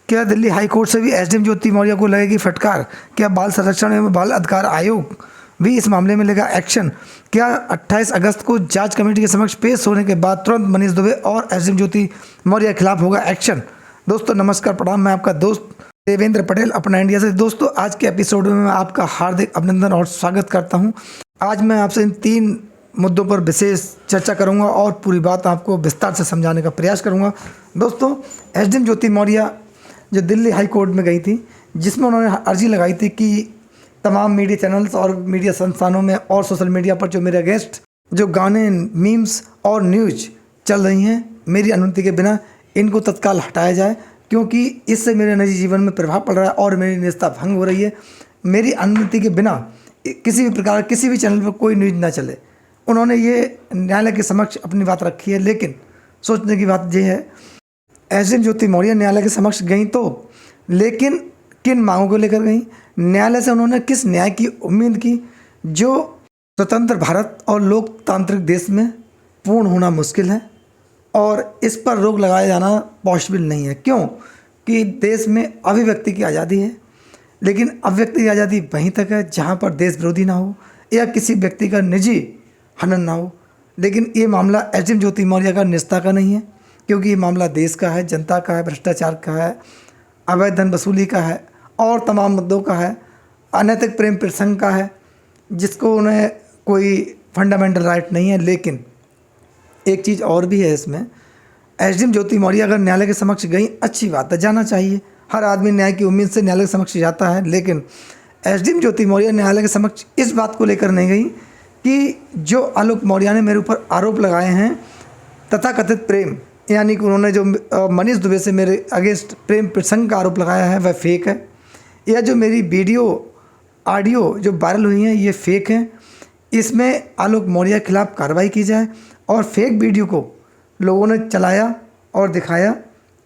क्या Delhi high court से भी एसडीएम ज्योति मौर्य को लगेगी फटकार? क्या बाल संरक्षण एवं बाल अधिकार आयोग भी इस मामले में लेगा एक्शन? क्या 28 अगस्त को जांच कमेटी के समक्ष पेश होने के बाद तुरंत मनीष दुबे और एसडीएम ज्योति मौर्य के खिलाफ होगा एक्शन? दोस्तों नमस्कार, प्रणाम। मैं आपका दोस्त देवेंद्र पटेल अपना इंडिया से। दोस्तों आज के एपिसोड में मैं आपका हार्दिक अभिनंदन और स्वागत करता हूं। आज मैं आपसे इन 3 मुद्दों पर विशेष चर्चा करूंगा और पूरी बात आपको विस्तार से समझाने का प्रयास करूंगा। दोस्तों एसडीएम ज्योति मौर्य जो दिल्ली हाई कोर्ट में गई थी, जिसमें उन्होंने अर्जी लगाई थी कि तमाम मीडिया चैनल्स और मीडिया संस्थानों में और सोशल मीडिया पर जो मेरे अगेंस्ट जो गाने, मीम्स और न्यूज चल रही हैं, मेरी अनुमति के बिना इनको तत्काल हटाया जाए, क्योंकि इससे मेरे निजी जीवन में प्रभाव पड़ रहा है और मेरी निजता भंग हो रही है। मेरी अनुमति के बिना किसी भी प्रकार किसी भी चैनल पर कोई न्यूज ना चले। उन्होंने ये न्यायालय के समक्ष अपनी बात रखी है, लेकिन सोचने की बात यह है, एसडीएम ज्योति मौर्य न्यायालय के समक्ष गई तो, लेकिन किन मांगों को लेकर गई? न्यायालय से उन्होंने किस न्याय की उम्मीद की जो स्वतंत्र भारत और लोकतांत्रिक देश में पूर्ण होना मुश्किल है, और इस पर रोक लगाया जाना पॉसिबल नहीं है। क्यों? कि देश में अभिव्यक्ति की आज़ादी है, लेकिन अभिव्यक्ति की आज़ादी वहीं तक है जहाँ पर देश विरोधी ना हो या किसी व्यक्ति का निजी हनन ना हो। लेकिन ये मामला एसडीएम ज्योति मौर्य का निजता का नहीं है, क्योंकि ये मामला देश का है, जनता का है, भ्रष्टाचार का है, अवैध धन वसूली का है और तमाम मुद्दों का है, अनैतिक प्रेम प्रसंग का है, जिसको उन्हें कोई फंडामेंटल राइट नहीं है। लेकिन एक चीज़ और भी है इसमें, एसडीएम ज्योति मौर्य अगर न्यायालय के समक्ष गई, अच्छी बात है, जाना चाहिए। हर आदमी न्याय की उम्मीद से न्यायालय के समक्ष जाता है, लेकिन एसडीएम ज्योति मौर्य न्यायालय के समक्ष इस बात को लेकर नहीं गई कि जो आलोक मौर्य ने मेरे ऊपर आरोप लगाए हैं तथाकथित प्रेम, यानी कि उन्होंने जो मनीष दुबे से मेरे अगेंस्ट प्रेम प्रसंग का आरोप लगाया है वह फेक है, या जो मेरी वीडियो ऑडियो जो वायरल हुई हैं ये फेक हैं। इसमें आलोक मौर्य के खिलाफ कार्रवाई की जाए, और फेक वीडियो को लोगों ने चलाया और दिखाया,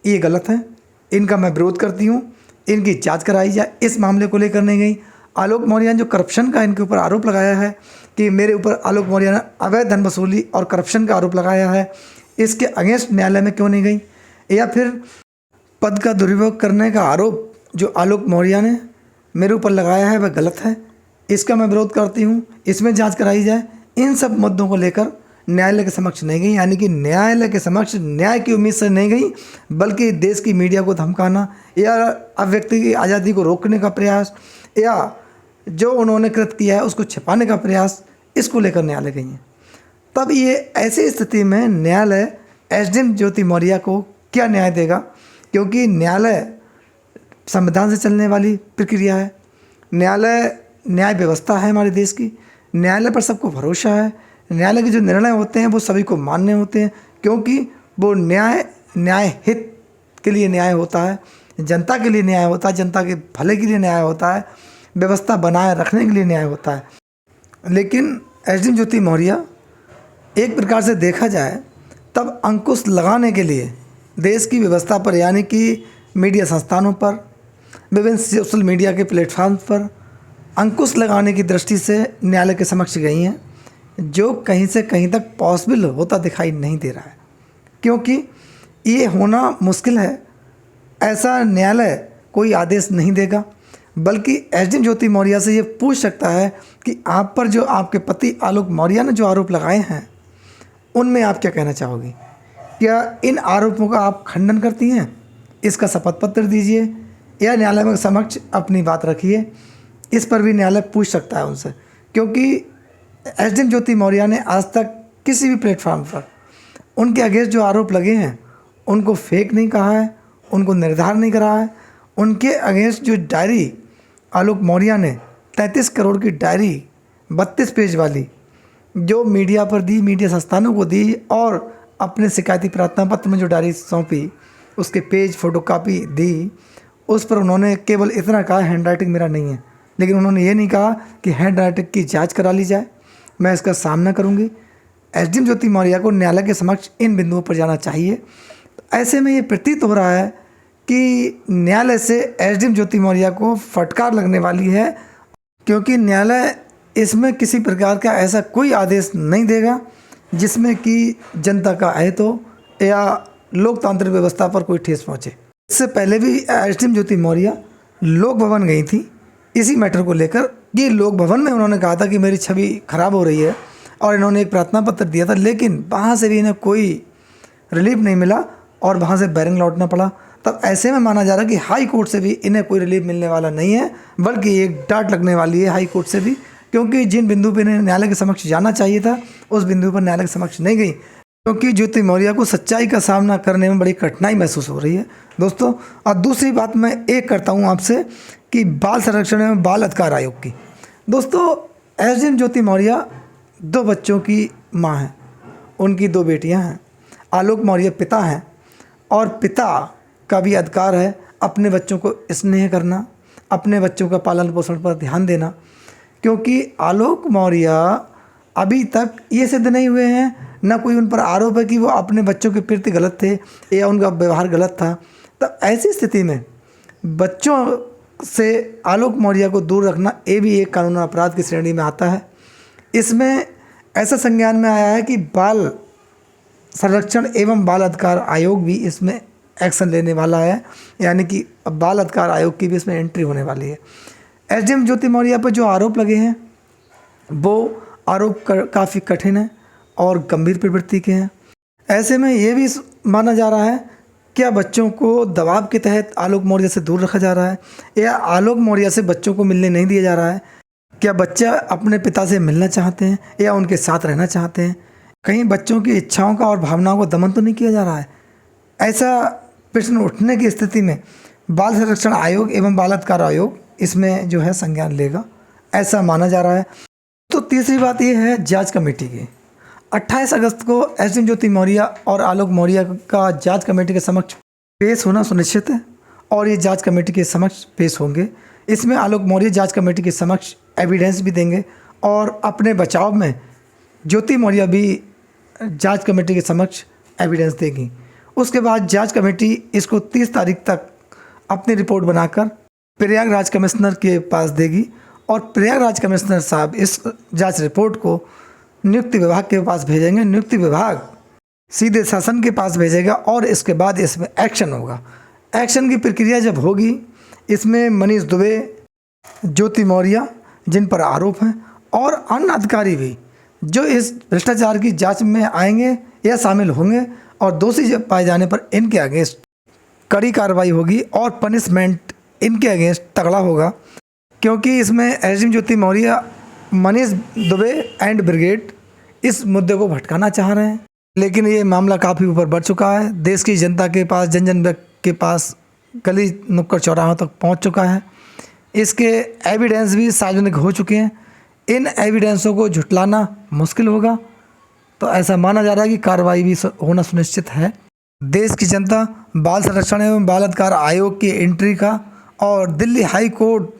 ये गलत है। इनका मैं विरोध करती हूँ, इनकी जांच कराई जाए। इस मामले को लेकर नहीं गई। आलोक मौर्य ने जो करप्शन का इनके ऊपर आरोप लगाया है कि मेरे ऊपर आलोक मौर्य ने अवैध धन वसूली और करप्शन का आरोप लगाया है, इसके अगेंस्ट न्यायालय में क्यों नहीं गई? या फिर पद का दुरुपयोग करने का आरोप जो आलोक मौर्य ने मेरे ऊपर लगाया है वह गलत है, इसका मैं विरोध करती हूँ। इसमें जांच कराई जाए। इन सब मुद्दों को लेकर न्यायालय के समक्ष नहीं गई, यानी कि न्यायालय के समक्ष न्याय की उम्मीद से नहीं गई, बल्कि देश की मीडिया को धमकाना या अभिव्यक्ति की आज़ादी को रोकने का प्रयास या जो उन्होंने कृत किया है उसको छिपाने का प्रयास, इसको लेकर न्यायालय गई हैं। तब ये ऐसी स्थिति में न्यायालय एसडीएम ज्योति मौर्य को क्या न्याय देगा? क्योंकि न्यायालय संविधान से चलने वाली प्रक्रिया है, न्यायालय न्याय व्यवस्था है हमारे देश की, न्यायालय पर सबको भरोसा है। न्यायालय के जो निर्णय होते हैं वो सभी को मान्य होते हैं, क्योंकि वो न्याय हित के लिए न्याय होता है, जनता के लिए न्याय होता है, जनता के भले के लिए न्याय होता है, व्यवस्था बनाए रखने के लिए न्याय होता है। लेकिन एसडीएम ज्योति मौर्य एक प्रकार से देखा जाए तब अंकुश लगाने के लिए देश की व्यवस्था पर, यानी कि मीडिया संस्थानों पर, विभिन्न सोशल मीडिया के प्लेटफॉर्म पर अंकुश लगाने की दृष्टि से न्यायालय के समक्ष गई हैं, जो कहीं से कहीं तक पॉसिबल होता दिखाई नहीं दे रहा है, क्योंकि ये होना मुश्किल है। ऐसा न्यायालय कोई आदेश नहीं देगा, बल्कि एसडीएम ज्योति मौर्य से ये पूछ सकता है कि आप पर जो आपके पति आलोक मौर्य ने जो आरोप लगाए हैं उनमें आप क्या कहना चाहोगी? क्या इन आरोपों का आप खंडन करती हैं? इसका शपथ पत्र दीजिए या न्यायालय में समक्ष अपनी बात रखिए। इस पर भी न्यायालय पूछ सकता है उनसे, क्योंकि एसडीएम ज्योति मौर्य ने आज तक किसी भी प्लेटफॉर्म पर उनके अगेंस्ट जो आरोप लगे हैं उनको फेक नहीं कहा है, उनको निर्धार नहीं करा है। उनके अगेंस्ट जो डायरी आलोक मौर्य ने 33 करोड़ की डायरी 32 पेज वाली जो मीडिया पर दी, मीडिया संस्थानों को दी, और अपने शिकायती प्रार्थना पत्र में जो डायरी सौंपी उसके पेज फोटोकॉपी दी, उस पर उन्होंने केवल इतना कहा हैंड राइटिंग मेरा नहीं है, लेकिन उन्होंने ये नहीं कहा कि हैंड राइटिंग की जांच करा ली जाए। मैं इसका सामना करूंगी। एसडीएम ज्योति मौर्य को न्यायालय के समक्ष इन बिंदुओं पर जाना चाहिए। ऐसे में ये प्रतीत हो रहा है कि न्यायालय से एसडीएम ज्योति मौर्य को फटकार लगने वाली है, क्योंकि न्यायालय इसमें किसी प्रकार का ऐसा कोई आदेश नहीं देगा जिसमें कि जनता का अहित हो या लोकतांत्रिक व्यवस्था पर कोई ठेस पहुँचे। इससे पहले भी एसडीएम ज्योति मौर्य लोक भवन गई थी इसी मैटर को लेकर। ये लोक भवन में उन्होंने कहा था कि मेरी छवि खराब हो रही है और इन्होंने एक प्रार्थना पत्र दिया था, लेकिन वहाँ से भी इन्हें कोई रिलीफ नहीं मिला और वहाँ से बैरिंग लौटना पड़ा। तब ऐसे में माना जा रहा है कि हाई कोर्ट से भी इन्हें कोई रिलीफ मिलने वाला नहीं है, बल्कि एक डांट लगने वाली है हाई कोर्ट से भी, क्योंकि जिन बिंदु पर इन्हें न्यायालय के समक्ष जाना चाहिए था उस बिंदु पर न्यायालय के समक्ष नहीं गई, क्योंकि ज्योति मौर्य को सच्चाई का सामना करने में बड़ी कठिनाई महसूस हो रही है दोस्तों। और दूसरी बात मैं एक करता हूँ आपसे कि बाल संरक्षण एवं बाल अधिकार आयोग की। दोस्तों, एसडीएम ज्योति मौर्य 2 बच्चों की माँ हैं, उनकी 2 बेटियां हैं। आलोक मौर्य पिता हैं और पिता का भी अधिकार है अपने बच्चों को स्नेह करना, अपने बच्चों का पालन पोषण पर ध्यान देना, क्योंकि आलोक मौर्य अभी तक ये सिद्ध नहीं हुए हैं, ना कोई उन पर आरोप है कि वो अपने बच्चों के प्रति गलत थे या उनका व्यवहार गलत था। तो ऐसी स्थिति में बच्चों से आलोक मौर्य को दूर रखना ये भी एक कानूनी अपराध की श्रेणी में आता है। इसमें ऐसा संज्ञान में आया है कि बाल संरक्षण एवं बाल अधिकार आयोग भी इसमें एक्शन लेने वाला है, यानी कि बाल अधिकार आयोग की भी इसमें एंट्री होने वाली है। एसडीएम ज्योति मौर्य पर जो आरोप लगे हैं वो आरोप काफ़ी कठिन है और गंभीर प्रवृत्ति के हैं। ऐसे में ये भी माना जा रहा है क्या बच्चों को दबाव के तहत आलोक मौर्य से दूर रखा जा रहा है या आलोक मौर्य से बच्चों को मिलने नहीं दिया जा रहा है? क्या बच्चा अपने पिता से मिलना चाहते हैं या उनके साथ रहना चाहते हैं? कहीं बच्चों की इच्छाओं का और भावनाओं का दमन तो नहीं किया जा रहा है? ऐसा प्रश्न उठने की स्थिति में बाल संरक्षण आयोग एवं बाल अधिकार आयोग इसमें जो है संज्ञान लेगा, ऐसा माना जा रहा है। तो तीसरी बात ये है जांच कमेटी की। 28 अगस्त को एसडीएम ज्योति मौर्य और आलोक मौर्य का जांच कमेटी के समक्ष पेश होना सुनिश्चित है और ये जांच कमेटी के समक्ष पेश होंगे। इसमें आलोक मौर्य जांच कमेटी के समक्ष एविडेंस भी देंगे और अपने बचाव में ज्योति मौर्य भी जांच कमेटी के समक्ष एविडेंस देगी। उसके बाद जांच कमेटी इसको 30 तारीख तक अपनी रिपोर्ट बनाकर प्रयागराज कमिश्नर के पास देगी और प्रयागराज कमिश्नर साहब इस जांच रिपोर्ट को नियुक्ति विभाग के पास भेजेंगे। नियुक्ति विभाग सीधे शासन के पास भेजेगा और इसके बाद इसमें एक्शन होगा। एक्शन की प्रक्रिया जब होगी, इसमें मनीष दुबे, ज्योति मौर्य जिन पर आरोप हैं और अन्य अधिकारी भी जो इस भ्रष्टाचार की जांच में आएंगे या शामिल होंगे और दोषी जब पाए जाने पर इनके अगेंस्ट कड़ी कार्रवाई होगी और पनिशमेंट इनके अगेंस्ट तगड़ा होगा, क्योंकि इसमें SDM Jyoti Maurya, Manish Dubey and brigade इस मुद्दे को भटकाना चाह रहे हैं, लेकिन ये मामला काफ़ी ऊपर बढ़ चुका है। देश की जनता के पास, जन जन के पास, गली नुक्कड़ चौराहों तक पहुंच चुका है। इसके एविडेंस भी सार्वजनिक हो चुके हैं। इन एविडेंसों को झुटलाना मुश्किल होगा, तो ऐसा माना जा रहा है कि कार्रवाई भी होना सुनिश्चित है। देश की जनता बाल संरक्षण एवं बाल अधिकार आयोग की एंट्री का और दिल्ली हाई कोर्ट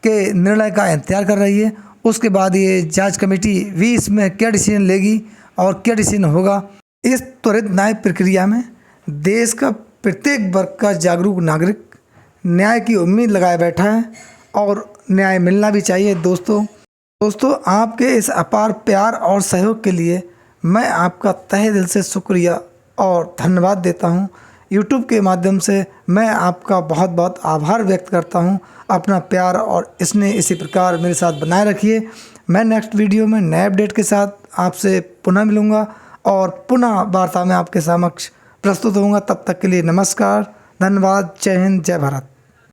के निर्णय का इंतजार कर रही है। उसके बाद ये जांच कमेटी भी इसमें क्या डिसीजन लेगी और क्या डिसीजन होगा। इस त्वरित न्याय प्रक्रिया में देश का प्रत्येक वर्ग का जागरूक नागरिक न्याय की उम्मीद लगाए बैठा है और न्याय मिलना भी चाहिए। दोस्तों आपके इस अपार प्यार और सहयोग के लिए मैं आपका तहे दिल से शुक्रिया और धन्यवाद देता हूं। YouTube के माध्यम से मैं आपका बहुत बहुत आभार व्यक्त करता हूं। अपना प्यार और स्नेह इसी प्रकार मेरे साथ बनाए रखिए। मैं नेक्स्ट वीडियो में नए अपडेट के साथ आपसे पुनः मिलूँगा और पुनः वार्ता में आपके समक्ष प्रस्तुत होऊंगा। तब तक के लिए नमस्कार, धन्यवाद, जय हिंद, जय भारत।